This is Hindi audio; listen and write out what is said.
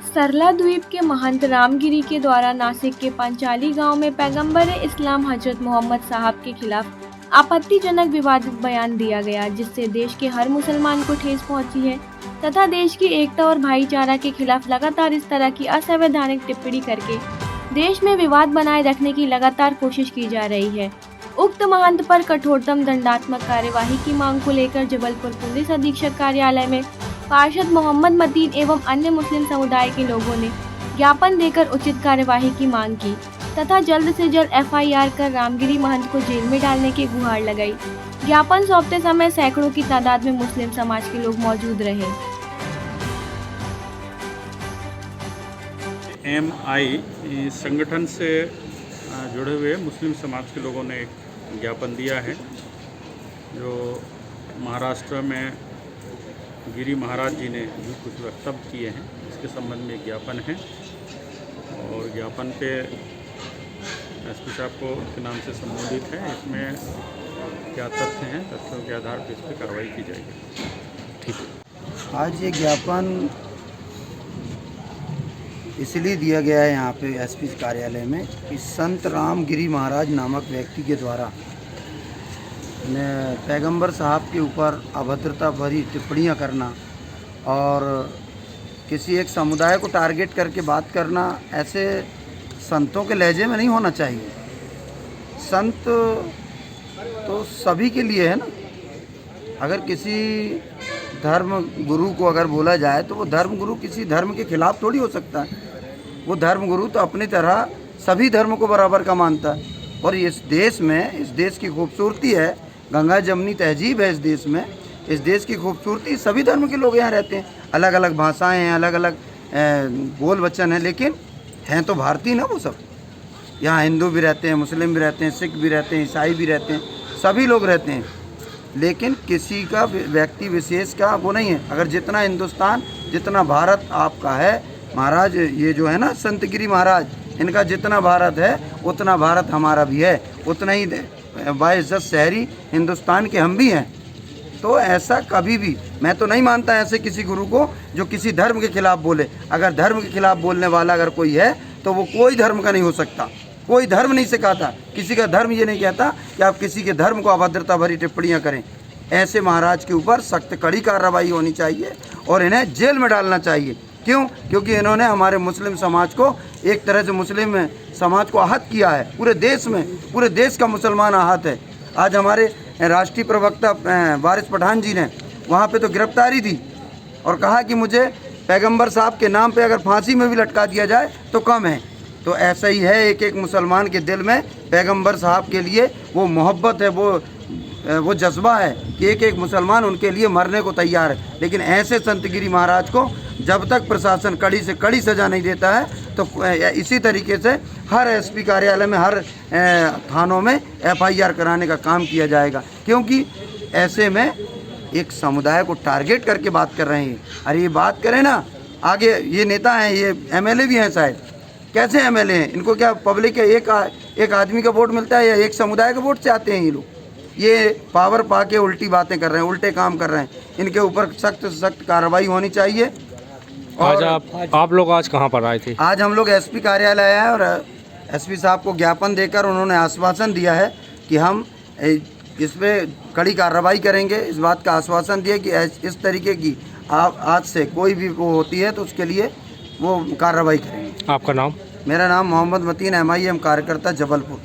सरला द्वीप के महंत रामगिरी के द्वारा नासिक के पंचाली गांव में पैगंबर इस्लाम हजरत मोहम्मद साहब के खिलाफ आपत्तिजनक विवादित बयान दिया गया, जिससे देश के हर मुसलमान को ठेस पहुंची है तथा देश की एकता और भाईचारा के खिलाफ लगातार इस तरह की असंवैधानिक टिप्पणी करके देश में विवाद बनाए रखने की लगातार कोशिश की जा रही है। उक्त महंत पर कठोरतम दंडात्मक कार्यवाही की मांग को लेकर जबलपुर पुलिस अधीक्षक कार्यालय में पार्षद मोहम्मद मतीन एवं अन्य मुस्लिम समुदाय के लोगों ने ज्ञापन देकर उचित कार्यवाही की मांग की तथा जल्द से जल्द एफआईआर कर रामगिरी महंत को जेल में डालने की गुहार लगाई। ज्ञापन सौंपते समय सैकड़ों की तादाद में मुस्लिम समाज के लोग मौजूद रहे। MI संगठन से जुड़े हुए मुस्लिम समाज के लोगों ने एक ज्ञापन दिया है, जो महाराष्ट्र में गिरी महाराज जी ने जो कुछ वक्तव्य किए हैं इसके संबंध में एक ज्ञापन है और ज्ञापन पे एसपी साहब को के नाम से संबोधित है। इसमें क्या तथ्य हैं, तथ्यों के आधार पर इस पर कार्रवाई की जाएगी। ठीक है। आज ये ज्ञापन इसलिए दिया गया है यहाँ पे एसपी कार्यालय में कि संत रामगिरी महाराज नामक व्यक्ति के द्वारा पैगंबर साहब के ऊपर अभद्रता भरी टिप्पणियाँ करना और किसी एक समुदाय को टारगेट करके बात करना ऐसे संतों के लहजे में नहीं होना चाहिए। संत तो सभी के लिए है ना। अगर किसी धर्म गुरु को अगर बोला जाए तो वो धर्म गुरु किसी धर्म के खिलाफ थोड़ी हो सकता है। वो धर्म गुरु तो अपनी तरह सभी धर्म को बराबर का मानता है। और इस देश में, इस देश की खूबसूरती है, गंगा जमनी तहजीब है इस देश में। इस देश की खूबसूरती, सभी धर्म के लोग यहाँ रहते हैं। अलग अलग भाषाएं हैं, अलग अलग बोल वचन हैं, लेकिन हैं तो भारतीय ना वो सब। यहाँ हिंदू भी रहते हैं, मुस्लिम भी रहते हैं, सिख भी रहते हैं, ईसाई भी रहते हैं, सभी लोग रहते हैं। लेकिन किसी का व्यक्ति विशेष का वो नहीं है। अगर जितना हिंदुस्तान, जितना भारत आपका है महाराज, ये जो है ना संत गिरी महाराज, इनका जितना भारत है उतना भारत हमारा भी है, उतना ही बाइज्जत शहरी हिंदुस्तान के हम भी हैं। तो ऐसा कभी भी मैं तो नहीं मानता ऐसे किसी गुरु को जो किसी धर्म के खिलाफ बोले। अगर धर्म के खिलाफ बोलने वाला अगर कोई है तो वो कोई धर्म का नहीं हो सकता। कोई धर्म नहीं सिखाता, किसी का धर्म ये नहीं कहता कि आप किसी के धर्म को अभद्रता भरी टिप्पणियाँ करें। ऐसे महाराज के ऊपर सख्त कड़ी कार्रवाई होनी चाहिए और इन्हें जेल में डालना चाहिए। क्यों? क्योंकि इन्होंने हमारे मुस्लिम समाज को एक तरह से मुस्लिम समाज को आहत किया है। पूरे देश में, पूरे देश का मुसलमान आहत है। आज हमारे राष्ट्रीय प्रवक्ता वारिस पठान जी ने वहाँ पे तो गिरफ्तारी दी और कहा कि मुझे पैगंबर साहब के नाम पे अगर फांसी में भी लटका दिया जाए तो कम है। तो ऐसा ही है, एक एक मुसलमान के दिल में पैगंबर साहब के लिए वो मोहब्बत है, वो जज्बा है कि एक एक मुसलमान उनके लिए मरने को तैयार है। लेकिन ऐसे संत गिरी महाराज को जब तक प्रशासन कड़ी से कड़ी सज़ा नहीं देता है तो इसी तरीके से हर एसपी कार्यालय में, हर थानों में एफआईआर कराने का काम किया जाएगा। क्योंकि ऐसे में एक समुदाय को टारगेट करके बात कर रहे हैं। अरे ये बात करें ना, आगे ये नेता हैं, ये एमएलए भी हैं शायद। कैसे एमएलए हैं? इनको क्या पब्लिक के एक आदमी का वोट मिलता है या एक समुदाय का वोट चाहते हैं ये लोग? ये पावर पा के उल्टी बातें कर रहे हैं, उल्टे काम कर रहे हैं। इनके ऊपर सख्त से सख्त कार्रवाई होनी चाहिए। और आप लोग आज कहाँ पर आए थे? आज हम लोग एसपी कार्यालय आए हैं और एसपी साहब को ज्ञापन देकर उन्होंने आश्वासन दिया है कि हम इस पर कड़ी कार्रवाई करेंगे। इस बात का आश्वासन दिया कि इस तरीके की आज से कोई भी वो होती है तो उसके लिए वो कार्रवाई करेंगे। आपका नाम? मेरा नाम मोहम्मद मतीन, MIM कार्यकर्ता, जबलपुर।